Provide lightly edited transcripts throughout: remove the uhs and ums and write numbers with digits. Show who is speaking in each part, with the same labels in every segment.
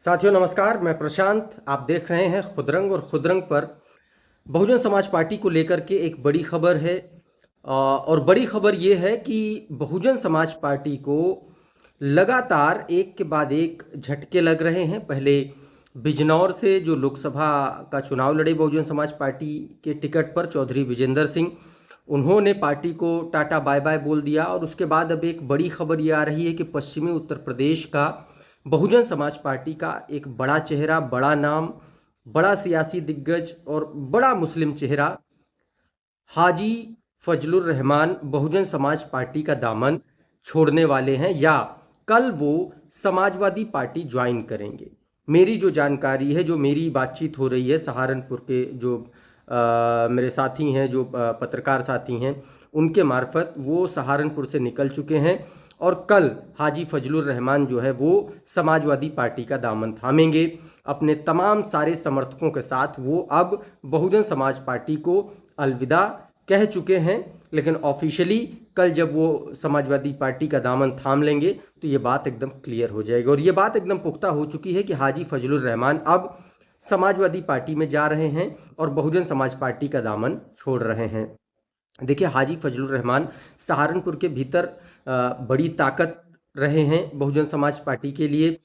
Speaker 1: साथियों नमस्कार, मैं प्रशांत। आप देख रहे हैं खुदरंग और खुदरंग पर बहुजन समाज पार्टी को लेकर के एक बड़ी खबर है। और बड़ी खबर ये है कि बहुजन समाज पार्टी को लगातार एक के बाद एक झटके लग रहे हैं। पहले बिजनौर से जो लोकसभा का चुनाव लड़े बहुजन समाज पार्टी के टिकट पर चौधरी विजेंद्र सिंह, उन्होंने पार्टी को टाटा बाय बाय बोल दिया। और उसके बाद अब एक बड़ी खबर ये आ रही है कि पश्चिमी उत्तर प्रदेश का बहुजन समाज पार्टी का एक बड़ा चेहरा, बड़ा नाम, बड़ा सियासी दिग्गज और बड़ा मुस्लिम चेहरा हाजी फजलुर रहमान बहुजन समाज पार्टी का दामन छोड़ने वाले हैं या कल वो समाजवादी पार्टी ज्वाइन करेंगे। मेरी जो जानकारी है, जो मेरी बातचीत हो रही है सहारनपुर के जो मेरे साथी हैं, जो पत्रकार साथी हैं, उनके मार्फत वो सहारनपुर से निकल चुके हैं और कल हाजी फजलुर रहमान जो है वो समाजवादी पार्टी का दामन थामेंगे। अपने तमाम सारे समर्थकों के साथ वो अब बहुजन समाज पार्टी को अलविदा कह चुके हैं। लेकिन ऑफिशियली कल जब वो समाजवादी पार्टी का दामन थाम लेंगे तो ये बात एकदम क्लियर हो जाएगी। और ये बात एकदम पुख्ता हो चुकी है कि हाजी फजलुर रहमान अब समाजवादी पार्टी में जा रहे हैं और बहुजन समाज पार्टी का दामन छोड़ रहे हैं। देखिए, हाजी फजलुर रहमान सहारनपुर के भीतर बड़ी ताकत रहे हैं बहुजन समाज पार्टी के लिए।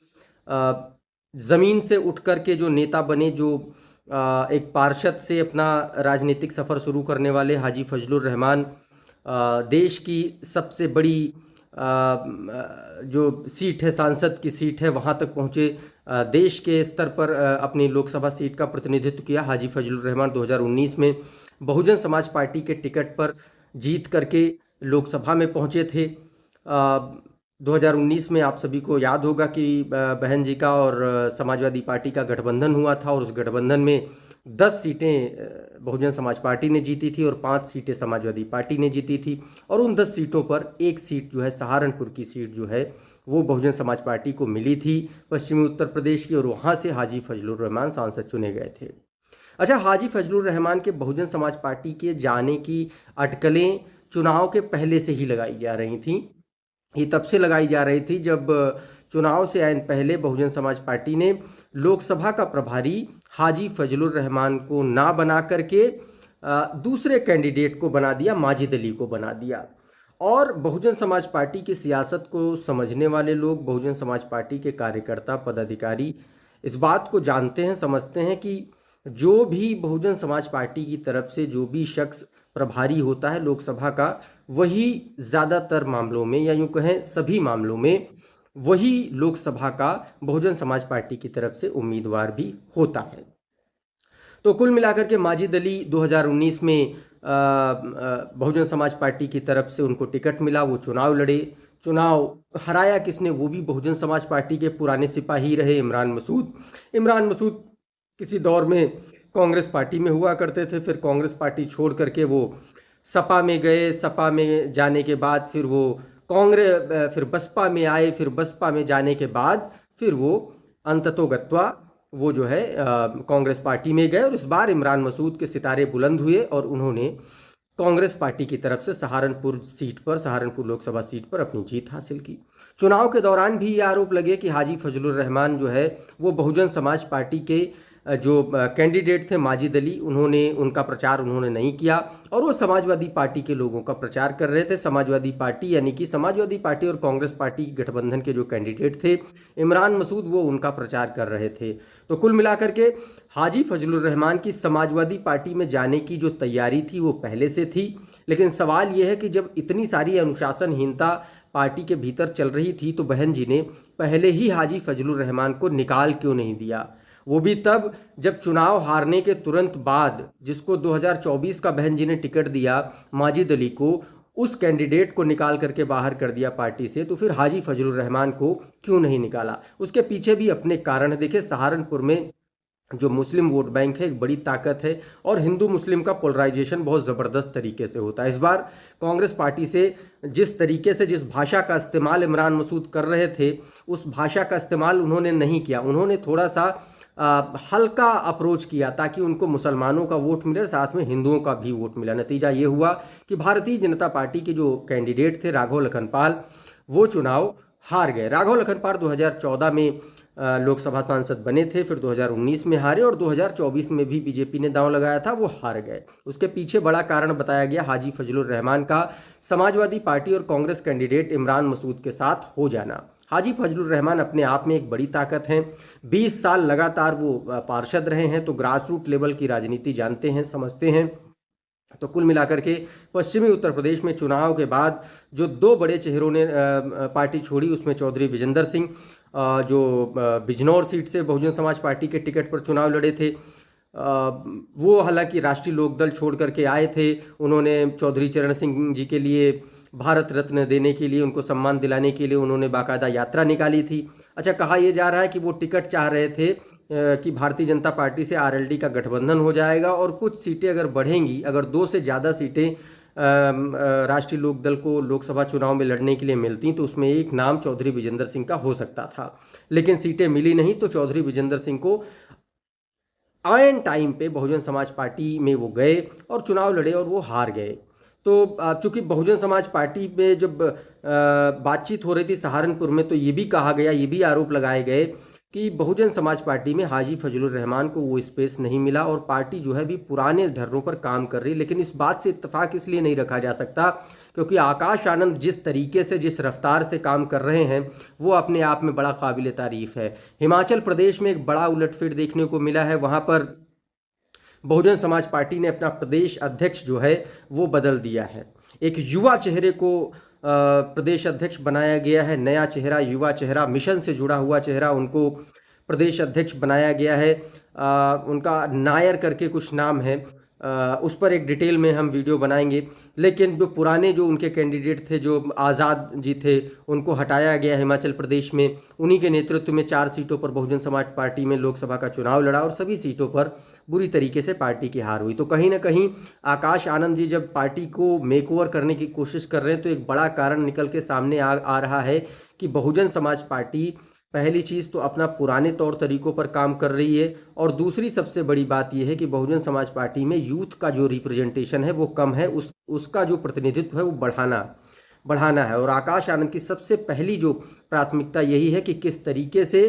Speaker 1: ज़मीन से उठ कर के जो नेता बने, जो एक पार्षद से अपना राजनीतिक सफ़र शुरू करने वाले हाजी फजलुर रहमान देश की सबसे बड़ी जो सीट है, सांसद की सीट है, वहाँ तक पहुँचे। देश के स्तर पर अपनी लोकसभा सीट का प्रतिनिधित्व किया। हाजी फजलुर रहमान 2019 में बहुजन समाज पार्टी के टिकट पर जीत करके लोकसभा में पहुंचे थे। 2019 में आप सभी को याद होगा कि बहन जी का और समाजवादी पार्टी का गठबंधन हुआ था और उस गठबंधन में 10 सीटें बहुजन समाज पार्टी ने जीती थी और 5 सीटें समाजवादी पार्टी ने जीती थी। और उन 10 सीटों पर एक सीट जो है, सहारनपुर की सीट जो है, वो बहुजन समाज पार्टी को मिली थी, पश्चिमी उत्तर प्रदेश की, और वहाँ से हाजी फजलुर रहमान सांसद चुने गए थे। अच्छा, हाजी फजलुर रहमान के बहुजन समाज पार्टी के जाने की अटकलें चुनाव के पहले से ही लगाई जा रही थी। ये तब से लगाई जा रही थी जब चुनाव से आने पहले बहुजन समाज पार्टी ने लोकसभा का प्रभारी हाजी फजलुर रहमान को ना बना करके दूसरे कैंडिडेट को बना दिया, माजिद अली को बना दिया। और बहुजन समाज पार्टी की सियासत को समझने वाले लोग, बहुजन समाज पार्टी के कार्यकर्ता पदाधिकारी इस बात को जानते हैं, समझते हैं कि जो भी बहुजन समाज पार्टी की तरफ से जो भी शख्स प्रभारी होता है लोकसभा का, वही ज़्यादातर मामलों में, या यूँ कहें सभी मामलों में, वही लोकसभा का बहुजन समाज पार्टी की तरफ से उम्मीदवार भी होता है। तो कुल मिलाकर के माजिद अली 2019 में बहुजन समाज पार्टी की तरफ से उनको टिकट मिला, वो चुनाव लड़े। चुनाव हराया किसने? वो भी बहुजन समाज पार्टी के पुराने सिपाही रहे, इमरान मसूद। इमरान मसूद किसी दौर में कांग्रेस पार्टी में हुआ करते थे, फिर कांग्रेस पार्टी छोड़ करके वो सपा में गए। सपा में जाने के बाद फिर वो फिर बसपा में आए। फिर बसपा में जाने के बाद फिर वो अंततोगत्वा वो जो है कांग्रेस पार्टी में गए। और इस बार इमरान मसूद के सितारे बुलंद हुए और उन्होंने कांग्रेस पार्टी की तरफ से सहारनपुर लोकसभा सीट पर अपनी जीत हासिल की। चुनाव के दौरान भी ये आरोप लगे कि हाजी फजलुर रहमान जो है वो बहुजन समाज पार्टी के जो कैंडिडेट थे माजिद अली, उनका प्रचार उन्होंने नहीं किया और वो समाजवादी पार्टी के लोगों का प्रचार कर रहे थे। समाजवादी पार्टी यानी कि समाजवादी पार्टी और कांग्रेस पार्टी गठबंधन के जो कैंडिडेट थे इमरान मसूद, वो उनका प्रचार कर रहे थे। तो कुल मिलाकर के हाजी फजलुर रहमान की समाजवादी पार्टी में जाने की जो तैयारी थी वो पहले से थी। लेकिन सवाल ये है कि जब इतनी सारी अनुशासनहीनता पार्टी के भीतर चल रही थी तो बहन जी ने पहले ही हाजी फजलुर रहमान को निकाल क्यों नहीं दिया? वो भी तब जब चुनाव हारने के तुरंत बाद, जिसको 2024 का बहन जी ने टिकट दिया माजिद अली को, उस कैंडिडेट को निकाल करके बाहर कर दिया पार्टी से। तो फिर हाजी फजलुर रहमान को क्यों नहीं निकाला? उसके पीछे भी अपने कारण है। देखिए, सहारनपुर में जो मुस्लिम वोट बैंक है एक बड़ी ताकत है और हिंदू मुस्लिम का पोलराइजेशन बहुत ज़बरदस्त तरीके से होता है। इस बार कांग्रेस पार्टी से जिस तरीके से, जिस भाषा का इस्तेमाल इमरान मसूद कर रहे थे, उस भाषा का इस्तेमाल उन्होंने नहीं किया। उन्होंने थोड़ा सा हल्का अप्रोच किया ताकि उनको मुसलमानों का वोट मिले और साथ में हिंदुओं का भी वोट मिला। नतीजा ये हुआ कि भारतीय जनता पार्टी के जो कैंडिडेट थे राघव लखनपाल, वो चुनाव हार गए। राघव लखनपाल 2014 में लोकसभा सांसद बने थे, फिर 2019 में हारे और 2024 में भी बीजेपी ने दांव लगाया था, वो हार गए। उसके पीछे बड़ा कारण बताया गया हाजी फजलुर रहमान का समाजवादी पार्टी और कांग्रेस कैंडिडेट इमरान मसूद के साथ हो जाना। हाजी फजलुर रहमान अपने आप में एक बड़ी ताकत हैं। 20 साल लगातार वो पार्षद रहे हैं, तो ग्रास रूट लेवल की राजनीति जानते हैं, समझते हैं। तो कुल मिलाकर के पश्चिमी उत्तर प्रदेश में चुनाव के बाद जो दो बड़े चेहरों ने पार्टी छोड़ी, उसमें चौधरी विजेंद्र सिंह जो बिजनौर सीट से बहुजन समाज पार्टी के टिकट पर चुनाव लड़े थे, वो हालांकि राष्ट्रीय लोकदल छोड़ करके आए थे। उन्होंने चौधरी चरण सिंह जी के लिए भारत रत्न देने के लिए, उनको सम्मान दिलाने के लिए उन्होंने बाकायदा यात्रा निकाली थी। अच्छा, कहा यह जा रहा है कि वो टिकट चाह रहे थे कि भारतीय जनता पार्टी से आरएलडी का गठबंधन हो जाएगा और कुछ सीटें अगर बढ़ेंगी, अगर 2 से ज़्यादा सीटें राष्ट्रीय लोकदल को लोकसभा चुनाव में लड़ने के लिए मिलती तो उसमें एक नाम चौधरी विजेंद्र सिंह का हो सकता था। लेकिन सीटें मिली नहीं, तो चौधरी विजेंद्र सिंह को आयन टाइम पे बहुजन समाज पार्टी में वो गए और चुनाव लड़े और वो हार गए। तो चूंकि बहुजन समाज पार्टी में जब बातचीत हो रही थी सहारनपुर में, तो ये भी कहा गया, ये भी आरोप लगाए गए कि बहुजन समाज पार्टी में हाजी फजलुर रहमान को वो स्पेस नहीं मिला और पार्टी जो है भी पुराने ढर्रों पर काम कर रही। लेकिन इस बात से इत्तेफाक इसलिए नहीं रखा जा सकता क्योंकि आकाश आनंद जिस तरीके से, जिस रफ्तार से काम कर रहे हैं, वो अपने आप में बड़ा काबिल तारीफ है। हिमाचल प्रदेश में एक बड़ा उलटफेर देखने को मिला है। वहाँ पर बहुजन समाज पार्टी ने अपना प्रदेश अध्यक्ष जो है वो बदल दिया है। एक युवा चेहरे को प्रदेश अध्यक्ष बनाया गया है। नया चेहरा, युवा चेहरा, मिशन से जुड़ा हुआ चेहरा, उनको प्रदेश अध्यक्ष बनाया गया है। उनका नायर करके कुछ नाम है, उस पर एक डिटेल में हम वीडियो बनाएंगे। लेकिन जो पुराने जो उनके कैंडिडेट थे, जो आज़ाद जी थे, उनको हटाया गया हिमाचल प्रदेश में। उन्हीं के नेतृत्व में 4 सीटों पर बहुजन समाज पार्टी में लोकसभा का चुनाव लड़ा और सभी सीटों पर बुरी तरीके से पार्टी की हार हुई। तो कहीं ना कहीं आकाश आनंद जी जब पार्टी को मेकओवर करने की कोशिश कर रहे हैं, तो एक बड़ा कारण निकल के सामने आ रहा है कि बहुजन समाज पार्टी पहली चीज़ तो अपना पुराने तौर तरीकों पर काम कर रही है और दूसरी सबसे बड़ी बात यह है कि बहुजन समाज पार्टी में यूथ का जो रिप्रेजेंटेशन है वो कम है, उसका जो प्रतिनिधित्व है वो बढ़ाना है। और आकाश आनंद की सबसे पहली जो प्राथमिकता यही है कि किस तरीके से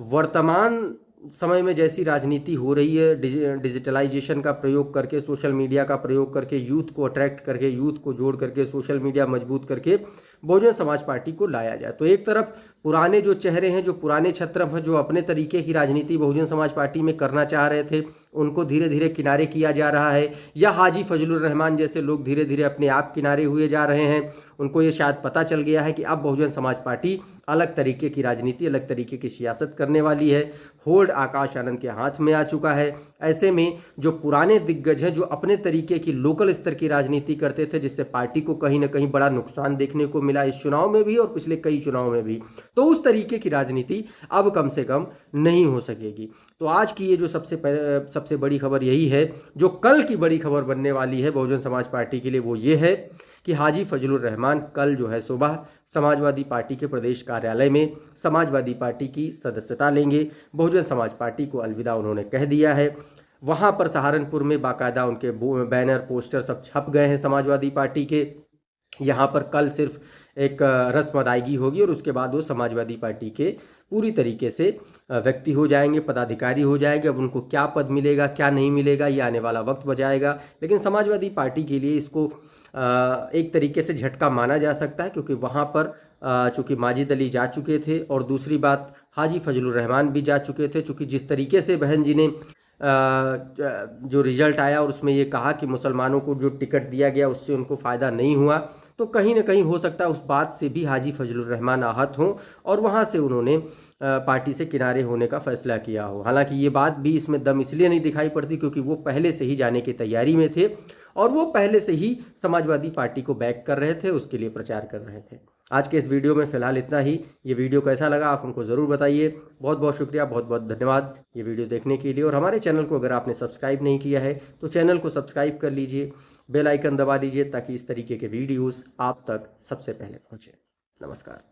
Speaker 1: वर्तमान समय में जैसी राजनीति हो रही है, डिजिटलाइजेशन का प्रयोग करके, सोशल मीडिया का प्रयोग करके, यूथ को अट्रैक्ट करके, यूथ को जोड़ करके, सोशल मीडिया मजबूत करके बहुजन समाज पार्टी को लाया जाए। तो एक तरफ पुराने जो चेहरे हैं, जो पुराने छत्रप हैं, जो अपने तरीके की राजनीति बहुजन समाज पार्टी में करना चाह रहे थे, उनको धीरे धीरे किनारे किया जा रहा है, या हाजी फजलुर रहमान जैसे लोग धीरे धीरे अपने आप किनारे हुए जा रहे हैं। उनको ये शायद पता चल गया है कि अब बहुजन समाज पार्टी अलग तरीके की राजनीति, अलग तरीके की सियासत करने वाली है। होल्ड आकाश आनंद के हाथ में आ चुका है। ऐसे में जो पुराने दिग्गज हैं, जो अपने तरीके की लोकल स्तर की राजनीति करते थे, जिससे पार्टी को कहीं ना कहीं बड़ा नुकसान देखने को मिला इस चुनाव में भी और पिछले कई चुनाव में भी, तो उस तरीके की राजनीति अब कम से कम नहीं हो सकेगी। तो आज की ये जो सबसे बड़ी खबर यही है, जो कल की बड़ी खबर बनने वाली है बहुजन समाज पार्टी के लिए, वो ये है कि हाजी फजलुर रहमान कल जो है सुबह समाजवादी पार्टी के प्रदेश कार्यालय में समाजवादी पार्टी की सदस्यता लेंगे। बहुजन समाज पार्टी को अलविदा उन्होंने कह दिया है। वहाँ पर सहारनपुर में बाकायदा उनके बैनर, पोस्टर सब छप गए हैं समाजवादी पार्टी के। यहाँ पर कल सिर्फ एक रस्म अदायगी होगी और उसके बाद वो समाजवादी पार्टी के पूरी तरीके से व्यक्ति हो जाएंगे, पदाधिकारी हो जाएंगे। अब उनको क्या पद मिलेगा, क्या नहीं मिलेगा, ये आने वाला वक्त बताएगा। लेकिन समाजवादी पार्टी के लिए इसको एक तरीके से झटका माना जा सकता है, क्योंकि वहाँ पर चूँकि माजिद अली जा चुके थे और दूसरी बात हाजी फजलुर रहमान भी जा चुके थे। चूँकि जिस तरीके से बहन जी ने जो रिजल्ट आया और उसमें ये कहा कि मुसलमानों को जो टिकट दिया गया उससे उनको फ़ायदा नहीं हुआ, तो कहीं ना कहीं हो सकता है उस बात से भी हाजी फजलुर रहमान आहत हों और वहाँ से उन्होंने पार्टी से किनारे होने का फैसला किया हो। हालांकि ये बात भी इसमें दम इसलिए नहीं दिखाई पड़ती क्योंकि वो पहले से ही जाने की तैयारी में थे और वो पहले से ही समाजवादी पार्टी को बैक कर रहे थे, उसके लिए प्रचार कर रहे थे। आज के इस वीडियो में फ़िलहाल इतना ही। ये वीडियो कैसा लगा आप हमको ज़रूर बताइए। बहुत बहुत शुक्रिया, बहुत बहुत धन्यवाद ये वीडियो देखने के लिए। और हमारे चैनल को अगर आपने सब्सक्राइब नहीं किया है तो चैनल को सब्सक्राइब कर लीजिए, बेल आइकन दबा लीजिए ताकि इस तरीके के वीडियोस आप तक सबसे पहले पहुँचे। नमस्कार।